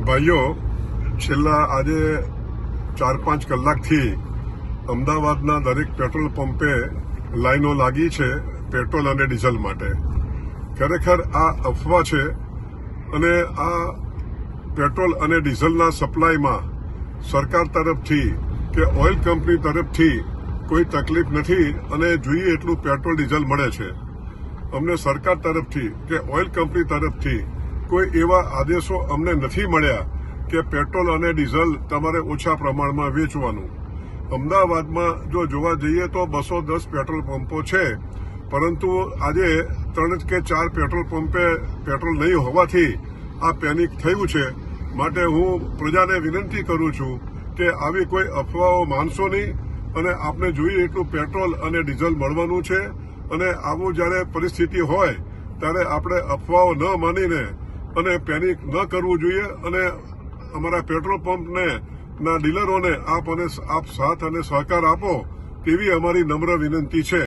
ભાઈઓ, છેલ્લા આજે 4-5 કલાકથી અમદાવાદના દરેક પેટ્રોલ પંપે લાઈનો લાગી છે પેટ્રોલ અને ડીઝલ માટે. ખરેખર આ અફવા છે અને આ પેટ્રોલ અને ડીઝલના સપ્લાયમાં સરકાર તરફથી કે ઓઇલ કંપની તરફથી કોઈ તકલીફ નથી અને જોઈએ એટલું પેટ્રોલ ડીઝલ મળે છે. અમને સરકાર તરફથી કે ઓઇલ કંપની તરફથી કોઈ એવા આદેશો અમને નથી મળ્યા કે પેટ્રોલ અને ડીઝલ તમારે ઓછા પ્રમાણમાં વેચવાનું. અમદાવાદમાં જો જોવા જઈએ તો 210 પેટ્રોલ પંપો છે, પરંતુ આજે 3 કે 4 પેટ્રોલ પંપે પેટ્રોલ નહીં હોવાથી આ પેનિક થયું છે. માટે હું પ્રજાને વિનંતી કરું છું કે આવી કોઈ અફવાઓ માનશો નહીં અને આપને જોઈએ એટલું પેટ્રોલ અને ડીઝલ મળવાનું છે. અને આવું જ્યારે પરિસ્થિતિ હોય ત્યારે આપણે અફવાઓ ન માનીને અને પેનિક ન કરવું જોઈએ. અને અમારા પેટ્રોલ પંપને ના ડીલરોને આપ સાથ અને સહકાર આપો તેવી અમારી નમ્ર વિનંતી છે.